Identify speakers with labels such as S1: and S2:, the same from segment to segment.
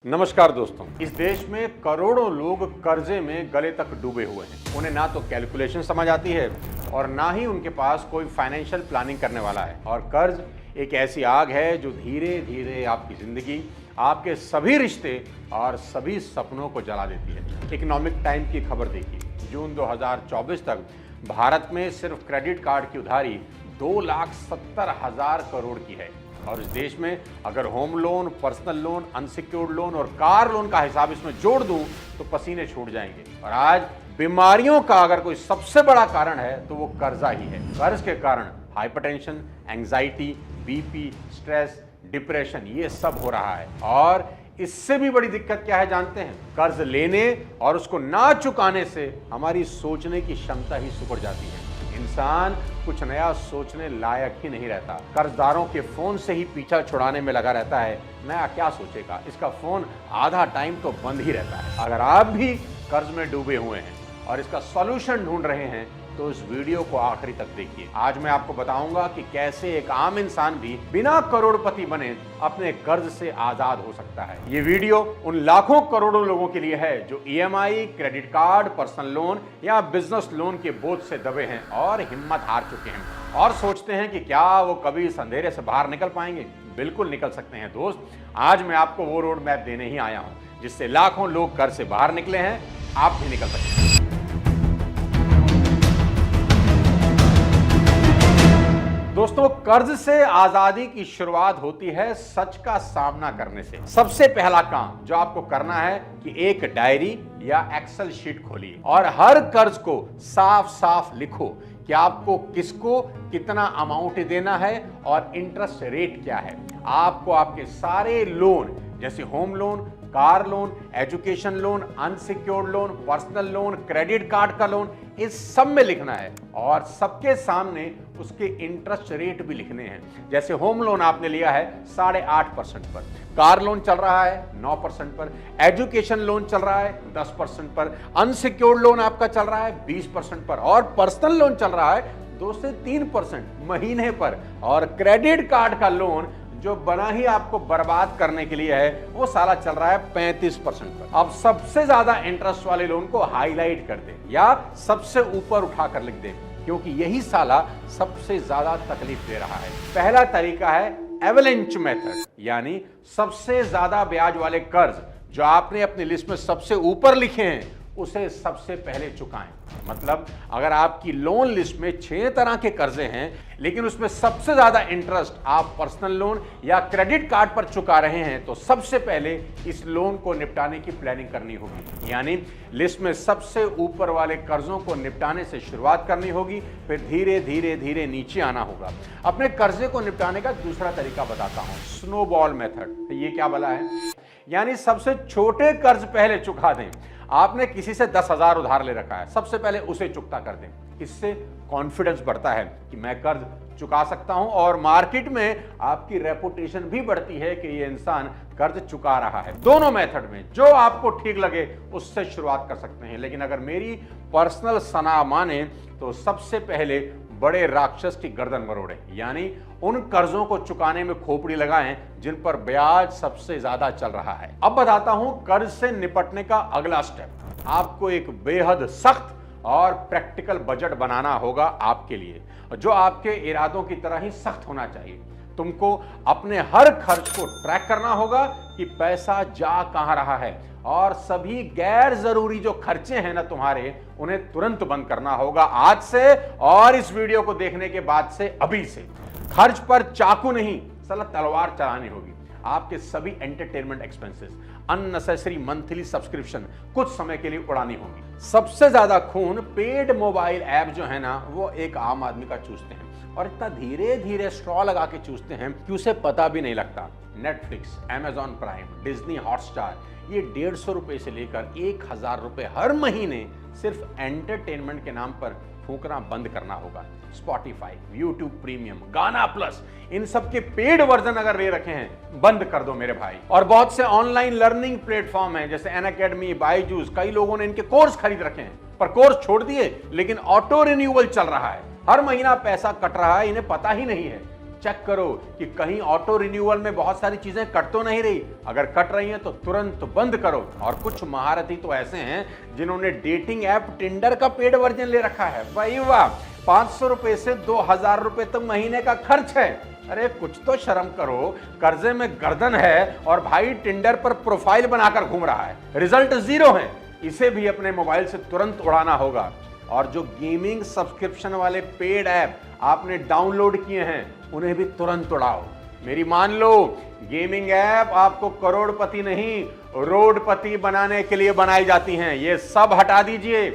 S1: नमस्कार दोस्तों। इस देश में करोड़ों लोग कर्जे में गले तक डूबे हुए हैं। उन्हें ना तो कैलकुलेशन समझ आती है और ना ही उनके पास कोई फाइनेंशियल प्लानिंग करने वाला है। और कर्ज एक ऐसी आग है जो धीरे धीरे आपकी जिंदगी, आपके सभी रिश्ते और सभी सपनों को जला देती है। इकोनॉमिक टाइम की खबर देखिए, जून 2024 तक भारत में सिर्फ क्रेडिट कार्ड की उधारी 2,70,000 करोड़ की है। और इस देश में अगर home loan, personal loan, unsecured loan और कार लोन का हिसाब इसमें जोड़ दूं तो पसीने छूट जाएंगे। और आज बीमारियों का अगर कोई सबसे बड़ा कारण है तो वो कर्जा ही है। कर्ज के कारण hypertension, anxiety, BP, stress, depression, ये सब हो रहा है। और इससे भी बड़ी दिक्कत क्या है जानते हैं? कर्ज लेने और उसको ना चुकाने से हमारी सोचने की क्षमता ही सिकुड़ जाती है। इंसान कुछ नया सोचने लायक ही नहीं रहता। कर्जदारों के फोन से ही पीछा छुड़ाने में लगा रहता है। नया क्या सोचेगा, इसका फोन आधा टाइम तो बंद ही रहता है। अगर आप भी कर्ज में डूबे हुए हैं और इसका सॉल्यूशन ढूंढ रहे हैं तो इस वीडियो को आखिरी तक देखिए। आज मैं आपको बताऊंगा कि कैसे एक आम इंसान भी बिना करोड़पति बने अपने कर्ज से आजाद हो सकता है। ये वीडियो उन लाखों करोड़ों लोगों के लिए है जो EMI, credit card, personal loan या बिजनेस लोन के बोझ से दबे हैं और हिम्मत हार चुके हैं और सोचते हैं कि क्या वो कभी इस अंधेरे से बाहर निकल पाएंगे। बिल्कुल निकल सकते हैं दोस्त। आज मैं आपको वो रोड मैप देने ही आया हूं जिससे लाखों लोग कर्ज से बाहर निकले हैं, आप भी निकल सकते हैं। दोस्तों, कर्ज से आजादी की शुरुआत होती है सच का सामना करने से। सबसे पहला काम जो आपको करना है कि एक डायरी या एक्सेल शीट खोलिए और हर कर्ज को साफ साफ लिखो कि आपको किसको कितना अमाउंट देना है और इंटरेस्ट रेट क्या है। आपको आपके सारे लोन जैसे home loan, car loan, education loan, unsecured loan, personal loan, credit card का लोन, इस सब में लिखना है और सबके सामने उसके इंटरेस्ट रेट भी लिखने हैं। जैसे होम लोन आपने लिया है 8.5% पर, कार लोन चल रहा है 9% पर, एजुकेशन लोन चल रहा है 10% पर, अनसिक्योर्ड लोन आपका चल रहा है 20% पर और पर्सनल लोन चल रहा है 2 से 3% महीने पर। और क्रेडिट कार्ड का लोन जो बना ही आपको बर्बाद करने के लिए है वो साला चल रहा है 35% पर। अब सबसे ज्यादा इंटरेस्ट वाले लोन को हाईलाइट कर दें या सबसे ऊपर उठाकर लिख दें क्योंकि यही साला सबसे ज्यादा तकलीफ दे रहा है। पहला तरीका है एवलेंच मेथड, यानी सबसे ज्यादा ब्याज वाले कर्ज जो आपने अपनी लिस्ट में सबसे ऊपर लिखे हैं उसे सबसे पहले चुकाएं। मतलब अगर आपकी लोन लिस्ट में 6 तरह के कर्जे हैं लेकिन उसमें सबसे ज्यादा इंटरेस्ट आप पर्सनल लोन या क्रेडिट कार्ड पर चुका रहे हैं तो सबसे पहले इस लोन को निपटाने की प्लानिंग करनी होगी। यानी लिस्ट में सबसे ऊपर वाले कर्जों को निपटाने से शुरुआत करनी होगी, फिर धीरे धीरे धीरे नीचे आना होगा। अपने कर्जे को निपटाने का दूसरा तरीका बताता हूं, स्नोबॉल मेथड। ये क्या भला है? यानी सबसे छोटे कर्ज पहले चुका दें। आपने किसी से 10,000 उधार ले रखा है, सबसे पहले उसे चुकता कर दें। इससे कॉन्फिडेंस बढ़ता है कि मैं कर्ज चुका सकता हूं और मार्केट में आपकी रेपुटेशन भी बढ़ती है कि ये इंसान कर्ज चुका रहा है। दोनों मेथड में जो आपको ठीक लगे उससे शुरुआत कर सकते हैं। लेकिन अगर मेरी पर्सनल सलाह माने तो सबसे पहले बड़े राक्षस की गर्दन मरोड़े, यानी उन कर्जों को चुकाने में खोपड़ी लगाएं जिन पर ब्याज सबसे ज्यादा चल रहा है। अब बताता हूं कर्ज से निपटने का अगला स्टेप। आपको एक बेहद सख्त और प्रैक्टिकल बजट बनाना होगा आपके लिए, जो आपके इरादों की तरह ही सख्त होना चाहिए। तुमको अपने हर खर्च को ट्रैक करना होगा कि पैसा जा कहां रहा है और सभी गैर जरूरी जो खर्चे हैं ना तुम्हारे, उन्हें तुरंत बंद करना होगा आज से और इस वीडियो को देखने के बाद से, अभी से। खर्च पर चाकू नहीं, साला तलवार चलानी होगी। आपके सभी entertainment expenses, unnecessary monthly subscription कुछ समय के लिए उड़ानी होगी। सबसे ज्यादा खून पेड मोबाइल ऐप जो है ना वो एक आम आदमी का चूसते हैं और इतना धीरे धीरे स्ट्रॉ लगा के चूसते हैं कि उसे पता भी नहीं लगता। Netflix, Amazon prime, Disney Hotstar, ये 150 रुपए से लेकर 1000 रुपए हर महीने सिर्फ एंटरटेनमेंट के नाम पर फूकना बंद करना होगा। स्पॉटिफाई, यूट्यूब प्रीमियम, गाना प्लस, इन सब के पेड वर्जन अगर ले रखे हैं बंद कर दो मेरे भाई। और बहुत से ऑनलाइन लर्निंग प्लेटफॉर्म हैं जैसे अनअकैडमी, बायजूस, कई लोगों ने इनके कोर्स खरीद रखे हैं पर कोर्स छोड़ दिए लेकिन ऑटो रिन्यूअल चल रहा है। हर महीना पैसा कट रहा है, इन्हें पता ही नहीं है। चेक करो कि कहीं ऑटो रिन्यूअल में बहुत सारी चीजें कट तो नहीं रही। अगर कट रही हैं तो तुरंत बंद करो। और कुछ महारथी तो ऐसे हैं जिन्होंने डेटिंग ऐप टिंडर का पेड वर्जन ले रखा है। भाई वाह, 500 रुपए से 2000 रुपए तक महीने का खर्च है। अरे कुछ तो शर्म करो, कर्जे में गर्दन है और भाई टिंडर पर प्रोफाइल बनाकर घूम रहा है, रिजल्ट 0 है। इसे भी अपने मोबाइल से तुरंत उड़ाना होगा। और जो गेमिंग सब्सक्रिप्शन वाले पेड ऐप आपने डाउनलोड किए हैं उन्हें भी तुरंत उड़ाओ। मेरी मान लो, गेमिंग ऐप आपको करोड़पति नहीं रोडपति बनाने के लिए बनाई जाती हैं। ये सब हटा दीजिए।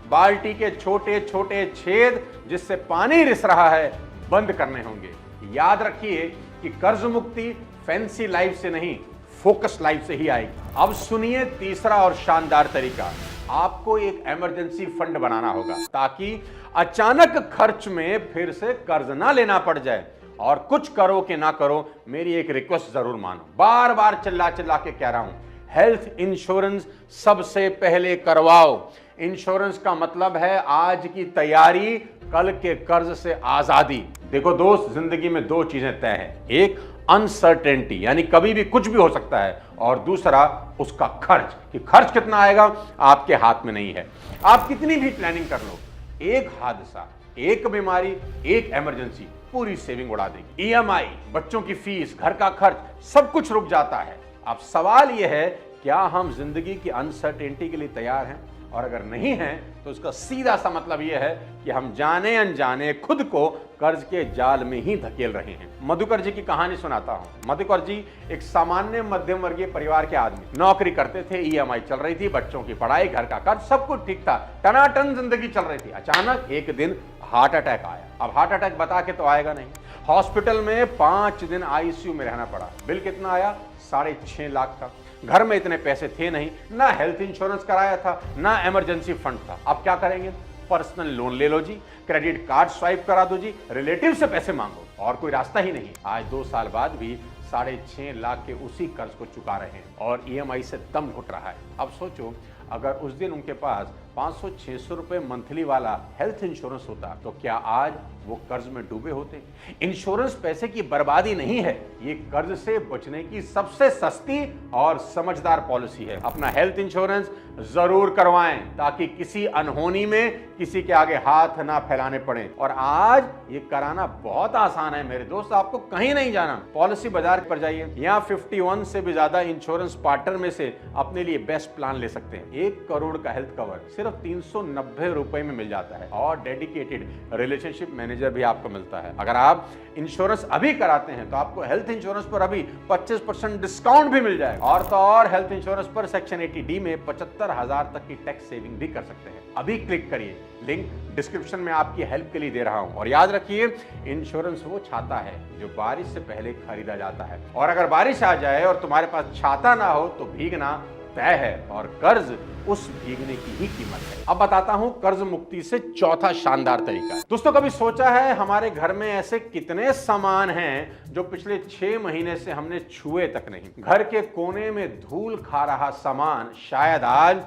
S1: बाल्टी के छोटे छोटे छेद जिससे पानी रिस रहा है बंद करने होंगे। याद रखिए कि कर्ज मुक्ति फैंसी लाइफ से नहीं, फोकस लाइफ से ही आएगी। अब सुनिए तीसरा और शानदार तरीका। आपको एक इमरजेंसी फंड बनाना होगा ताकि अचानक खर्च में फिर से कर्ज ना लेना पड़ जाए। और कुछ करो कि ना करो, मेरी एक रिक्वेस्ट जरूर मानो। बार बार चिल्ला चिल्ला के कह रहा हूं, हेल्थ इंश्योरेंस सबसे पहले करवाओ। इंश्योरेंस का मतलब है आज की तैयारी, कल के कर्ज से आजादी। देखो दोस्त, जिंदगी में 2 चीजें तय हैं। एक अनसर्टेनिटी, यानी कभी भी कुछ भी हो सकता है, और दूसरा उसका खर्च, कि खर्च कितना आएगा आपके हाथ में नहीं है। आप कितनी भी प्लानिंग कर लो, एक हादसा, एक बीमारी, एक इमरजेंसी पूरी सेविंग उड़ा देगी। ईएमआई, बच्चों की फीस, घर का खर्च, सब कुछ रुक जाता है। अब सवाल यह है, क्या हम जिंदगी की अनसर्टेनिटी के लिए तैयार हैं? और अगर नहीं है तो उसका सीधा सा मतलब यह है कि हम जाने अनजाने खुद को कर्ज के जाल में ही धकेल रहे हैं। मधुकर जी की कहानी सुनाता हूं। मधुकर जी एक सामान्य मध्यम वर्गीय परिवार के आदमी, नौकरी करते थे, ईएमआई चल रही थी, बच्चों की पढ़ाई, घर का कर्ज, सब कुछ ठीक था, टनाटन जिंदगी चल रही थी। अचानक एक दिन हार्ट अटैक आया। अब हार्ट अटैक बता के तो आएगा नहीं। हॉस्पिटल में 5 दिन आईसीयू में रहना पड़ा। बिल कितना आया? 6.5 लाख का। घर में इतने पैसे थे नहीं, ना हेल्थ इंश्योरेंस कराया था, ना इमरजेंसी फंड था। अब क्या करेंगे? पर्सनल लोन ले लो जी, क्रेडिट कार्ड स्वाइप करा दो जी, रिलेटिव से पैसे मांगो, और कोई रास्ता ही नहीं। आज 2 साल बाद भी 6.5 लाख के उसी कर्ज को चुका रहे हैं और ईएमआई से दम घुट रहा है। अब सोचो, अगर उस दिन उनके पास 500-600 रुपए मंथली वाला हेल्थ इंश्योरेंस होता तो क्या आज वो कर्ज में डूबे होते? इंश्योरेंस पैसे की बर्बादी नहीं है, ये कर्ज से बचने की सबसे सस्ती और समझदार पॉलिसी है। अपना हेल्थ इंश्योरेंस जरूर करवाएं ताकि किसी अनहोनी में किसी के आगे हाथ ना फैलाने पड़े। और आज ये कराना बहुत आसान है मेरे दोस्त, आपको कहीं नहीं जाना। पॉलिसी बाजार पर जाइए, यहाँ 51 से भी ज्यादा इंश्योरेंस पार्टनर में से अपने लिए बेस्ट प्लान ले सकते हैं। 1 करोड़ का हेल्थ कवर सिर्फ 390 रुपए में मिल जाता है और डेडिकेटेड रिलेशनशिप मैनेजर भी आपको मिलता है। अगर आप इंश्योरेंस अभी कराते हैं तो आपको हेल्थ इंश्योरेंस पर अभी 25% डिस्काउंट भी मिल जाएगा। और तो और हेल्थ इंश्योरेंस पर सेक्शन 80D में 75,000 तक की टैक्स सेविंग भी कर सकते हैं। अभी क्लिक करिए, लिंक डिस्क्रिप्शन में आपकी हेल्प के लिए दे रहा हूं। और याद रखिए, इंश्योरेंस वो छाता है जो बारिश से पहले खरीदा जाता है, और अगर बारिश आ जाए और तुम्हारे पास छाता ना हो तो भीगना तय है, और कर्ज उस भीगने की ही कीमत है। अब बताता हूं कर्ज मुक्ति से चौथा शानदार तरीका। दोस्तों, कभी सोचा है हमारे घर में ऐसे कितने सामान हैं जो पिछले 6 महीने से हमने छुए तक नहीं? घर के कोने में धूल खा रहा सामान शायद आज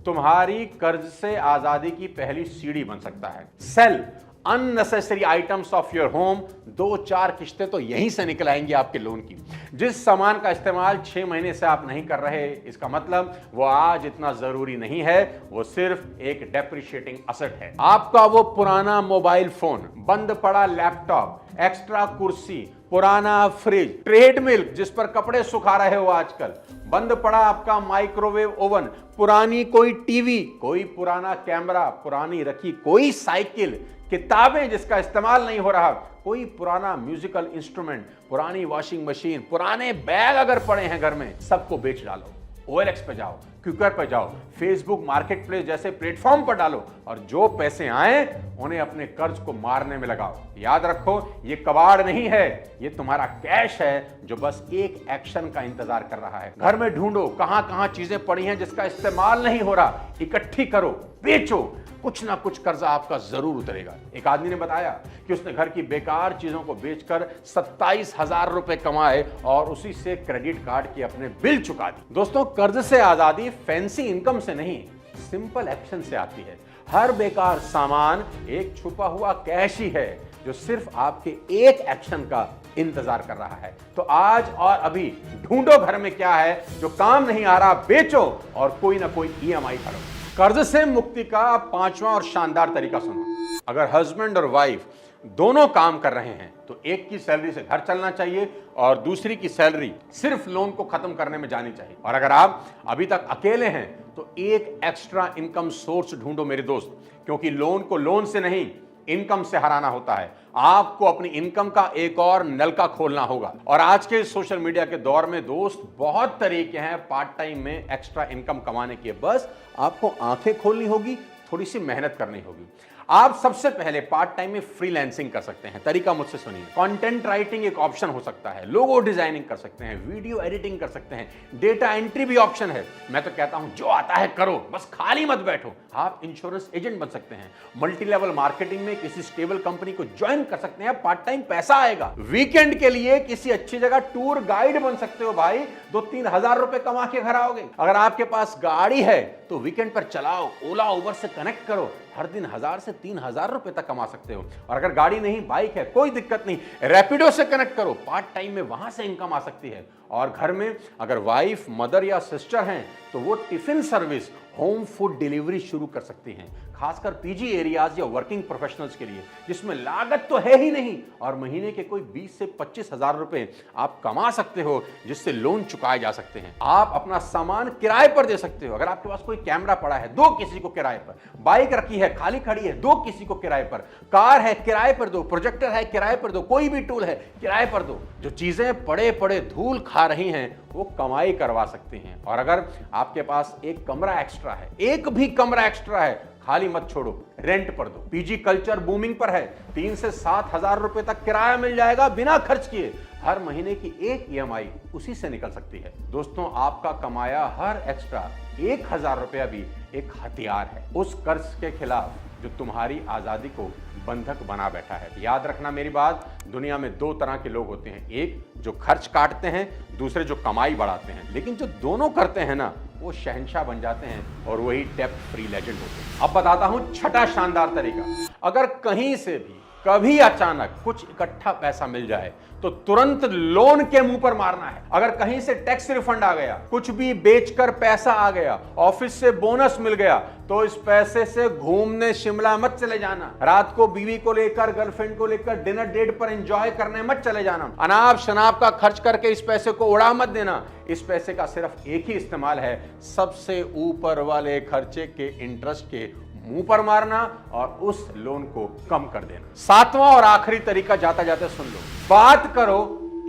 S1: तुम्हारी कर्ज से आजादी की पहली सीढ़ी बन सकता है। Sell unnecessary items of your home, 2-4 किस्तें तो यहीं से निकल आएंगी आपके लोन की। जिस सामान का इस्तेमाल 6 महीने से आप नहीं कर रहे, इसका मतलब वो आज इतना जरूरी नहीं है, वो सिर्फ एक डेप्रिशिएटिंग असेट है। आपका वो पुराना मोबाइल फोन, बंद पड़ा लैपटॉप, एक्स्ट्रा कुर्सी, पुराना फ्रिज, ट्रेडमिल जिस पर कपड़े सुखा रहे हो आजकल, बंद पड़ा आपका माइक्रोवेव ओवन, पुरानी कोई टीवी, कोई पुराना कैमरा, पुरानी रखी कोई साइकिल, किताबें जिसका इस्तेमाल नहीं हो रहा, कोई पुराना म्यूजिकल इंस्ट्रूमेंट, पुरानी वॉशिंग मशीन, पुराने बैग अगर पड़े हैं घर में, सबको बेच डालो। OLX पे जाओ, क्विकर पे जाओ, फेसबुक मार्केटप्लेस जैसे प्लेटफॉर्म पर डालो, और जो पैसे आए उन्हें अपने कर्ज को मारने में लगाओ। याद रखो, ये कबाड़ नहीं है, ये तुम्हारा कैश है जो बस एक एक्शन का इंतजार कर रहा है। घर में ढूंढो कहां-कहां चीजें पड़ी हैं जिसका इस्तेमाल नहीं हो रहा, इकट्ठी करो, बेचो, कुछ ना कुछ कर्जा आपका जरूर उतरेगा। एक आदमी ने बताया कि उसने घर की बेकार चीजों को बेचकर 27,000 रुपए कमाए और उसी से क्रेडिट कार्ड की अपने बिल चुका दी। दोस्तों, कर्ज से आजादी फैंसी इनकम से नहीं, सिंपल एक्शन से आती है। हर बेकार सामान एक छुपा हुआ कैश ही है जो सिर्फ आपके एक एक्शन का इंतजार कर रहा है। तो आज और अभी ढूंढो घर में क्या है जो काम नहीं आ रहा, बेचो और कोई ना कोई ईएमआई भरो। कर्ज से मुक्ति का पांचवा और शानदार तरीका सुनो। अगर हस्बैंड और वाइफ दोनों काम कर रहे हैं तो एक की सैलरी से घर चलना चाहिए और दूसरी की सैलरी सिर्फ लोन को खत्म करने में जानी चाहिए। और अगर आप अभी तक अकेले हैं तो एक एक्स्ट्रा इनकम सोर्स ढूंढो मेरे दोस्त, क्योंकि लोन को लोन से नहीं इनकम से हराना होता है। आपको अपनी इनकम का एक और नलका खोलना होगा। और आज के सोशल मीडिया के दौर में दोस्त बहुत तरीके हैं पार्ट टाइम में एक्स्ट्रा इनकम कमाने के, बस आपको आंखें खोलनी होगी, थोड़ी सी मेहनत करनी होगी। आप सबसे पहले पार्ट टाइम में फ्रीलांसिंग कर सकते हैं। तरीका मुझसे सुनिए। कंटेंट राइटिंग एक ऑप्शन हो सकता है, लोगो डिजाइनिंग कर सकते हैं, वीडियो एडिटिंग कर सकते हैं, डेटा एंट्री भी ऑप्शन है। मैं तो कहता हूं जो आता है करो, बस खाली मत बैठो। आप इंश्योरेंस एजेंट बन सकते हैं, मल्टी लेवल मार्केटिंग में किसी स्टेबल कंपनी को ज्वाइन कर सकते हैं, पार्ट टाइम पैसा आएगा। वीकेंड के लिए किसी अच्छी जगह टूर गाइड बन सकते हो भाई, 2-3 हजार रुपए कमा के घर आओगे। अगर आपके पास गाड़ी है तो वीकेंड पर चलाओ, ओला उबर से कनेक्ट करो, हर दिन 1000 से 3000 रुपए तक कमा सकते हो। और अगर गाड़ी नहीं, बाइक है, कोई दिक्कत नहीं, रैपिडो से कनेक्ट करो, पार्ट टाइम में वहां से इनकम आ सकती है। और घर में अगर वाइफ, मदर या सिस्टर हैं तो वो tiffin service, home food delivery शुरू कर सकती हैं, खासकर पीजी एरियाज या वर्किंग प्रोफेशनल्स के लिए, जिसमें लागत तो है ही नहीं और महीने के कोई 20 से 25 हजार रुपए आप कमा सकते हो, जिससे लोन चुकाए जा सकते हैं। आप अपना सामान किराए पर दे सकते हो। अगर आपके पास कोई कैमरा पड़ा है, दो किसी को किराए पर, बाइक रखी है खाली खड़ी है, दो किसी को किराए पर, कार है किराए पर दो, प्रोजेक्टर है किराए पर दो, कोई भी टूल है किराए पर दो। जो चीजें पड़े पड़े धूल खा रही हैं वो कमाई करवा सकती हैं। और अगर आपके पास एक कमरा एक्स्ट्रा है, एक भी कमरा एक्स्ट्रा है, खाली मत छोड़ो, रेंट पर दो। पीजी कल्चर बूमिंग पर है, 3 से 7 हजार रुपए तक किराया मिल जाएगा बिना खर्च किए। हर महीने की एक ईएमआई उसी से निकल सकती है। दोस्तों, आपका कमाया हर एक्स्ट्रा 1000 रुपया भी एक हथियार है उस कर्ज के खिलाफ जो तुम्हारी आजादी को बंधक बना बैठा है। याद रखना मेरी बात, दुनिया में 2 तरह के लोग होते हैं, एक जो खर्च काटते हैं, दूसरे जो कमाई बढ़ाते हैं। लेकिन जो दोनों करते हैं ना, वो शहंशाह बन जाते हैं और वही डेब्ट फ्री लेजेंड होते हैं। अब बताता हूं छठा शानदार तरीका। अगर कहीं से भी कभी अचानक कुछ इकट्ठा पैसा मिल जाए तो तुरंत लोन के मुंह पर मारना है। अगर कहीं से टैक्स रिफंड आ गया, कुछ भी बेचकर पैसा आ गया, ऑफिस से बोनस मिल गया, तो इस पैसे से घूमने शिमला मत चले जाना। रात को बीवी को लेकर, गर्लफ्रेंड को लेकर डिनर डेट पर एंजॉय करने मत चले जाना। अनाप शनाप का खर्च करके इस पैसे को उड़ा मत देना। इस पैसे का सिर्फ एक ही इस्तेमाल है, सबसे ऊपर वाले खर्चे के इंटरेस्ट के मुंह पर मारना और उस लोन को कम कर देना। 7वां और आखिरी तरीका जाता जाते सुन लो। बात करो,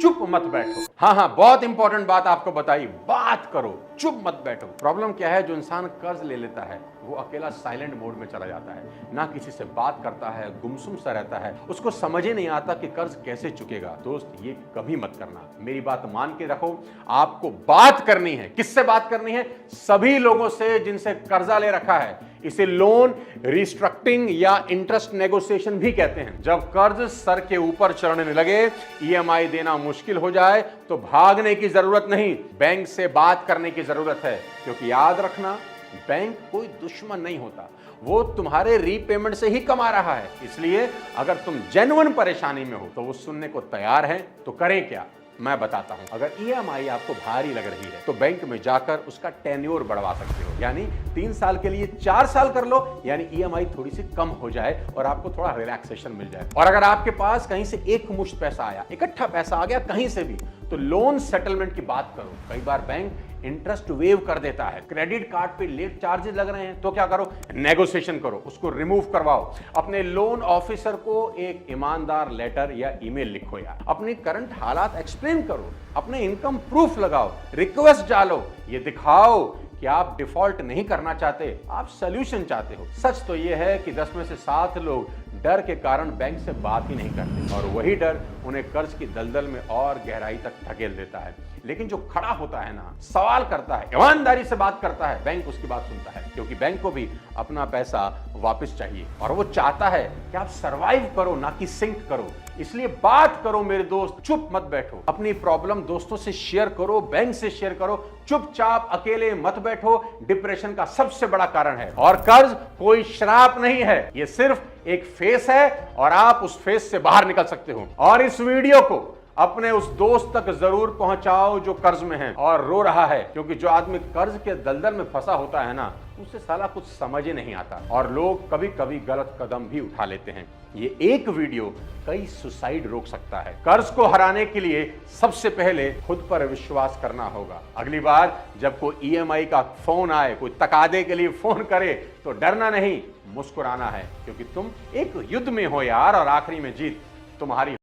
S1: चुप मत बैठो। हाँ, बहुत इंपॉर्टेंट बात आपको बताई, बात करो, चुप मत बैठो। प्रॉब्लम क्या है, जो इंसान कर्ज ले लेता है वो अकेला साइलेंट मोड में चला जाता है, ना किसी से बात करता है, गुमसुम सा रहता है, उसको समझ ही नहीं आता कि कर्ज कैसे चुकेगा। दोस्त, ये कभी मत करना, मेरी बात मान के रखो। आपको बात करनी है, किससे बात करनी है? सभी लोगों से जिनसे कर्जा ले रखा है। इसे लोन रिस्ट्रक्टिंग या इंटरेस्ट नेगोशिएशन भी कहते हैं। जब कर्ज सर के ऊपर चढ़ने लगे, ईएमआई देना मुश्किल हो जाए, तो भागने की जरूरत नहीं, बैंक से बात करने की जरूरत है। क्योंकि याद रखना, बैंक कोई दुश्मन नहीं होता, वो तुम्हारे रीपेमेंट से ही कमा रहा है। इसलिए अगर तुम जेन्युइन परेशानी में हो तो वो सुनने को तैयार है। तो करें क्या, मैं बताता हूं। अगर ईएमआई आपको भारी लग रही है तो बैंक में जाकर उसका टेन्योर बढ़वा सकते हो, यानी 3 साल के लिए 4 साल कर लो, यानी ईएमआई थोड़ी सी कम हो जाए और आपको थोड़ा रिलैक्सेशन मिल जाए। और अगर आपके पास कहीं से एक मुश्त पैसा आया, इकट्ठा पैसा आ गया कहीं से भी, तो लोन सेटलमेंट की बात करो। कई बार बैंक इंटरेस्ट वेव कर देता है। क्रेडिट कार्ड पे लेट चार्जेस लग रहे हैं तो क्या करो, नेगोशिएशन करो, उसको रिमूव करवाओ। अपने लोन ऑफिसर को एक ईमानदार लेटर या ईमेल लिखो, यार अपनी करंट हालात एक्सप्लेन करो, अपने इनकम प्रूफ लगाओ, रिक्वेस्ट डालो, ये दिखाओ कि आप डिफॉल्ट नहीं करना चाहते, आप सोल्यूशन चाहते हो। सच तो यह है कि 10 में से 7 लोग डर के कारण बैंक से बात ही नहीं करते और वही डर उन्हें कर्ज की दलदल में और गहराई तक धकेल देता है। लेकिन जो खड़ा होता है ना, सवाल करता है, ईमानदारी से बात करता है, बैंक उसकी बात सुनता है, क्योंकि बैंक को भी अपना पैसा वापस चाहिए और वो चाहता है कि आप सरवाइव करो, ना कि सिंक करो। इसलिए बात करो मेरे दोस्त, चुप मत बैठो। अपनी प्रॉब्लम दोस्तों से शेयर करो, बैंक से शेयर करो, चुपचाप अकेले मत बैठो। डिप्रेशन का सबसे बड़ा कारण है। और कर्ज कोई श्राप नहीं है, ये सिर्फ एक फेस है और आप उस फेस से बाहर निकल सकते हो। और इस वीडियो को अपने उस दोस्त तक जरूर पहुंचाओ जो कर्ज में है और रो रहा है, क्योंकि जो आदमी कर्ज के दलदल में फंसा होता है ना, उसे साला कुछ समझ ही नहीं आता और लोग कभी कभी गलत कदम भी उठा लेते हैं। ये एक वीडियो कई सुसाइड रोक सकता है। कर्ज को हराने के लिए सबसे पहले खुद पर विश्वास करना होगा। अगली बार जब कोई ईएमआई का फोन आए, कोई तकादे के लिए फोन करे, तो डरना नहीं, मुस्कुराना है, क्योंकि तुम एक युद्ध में हो यार, और आखिरी में जीत तुम्हारी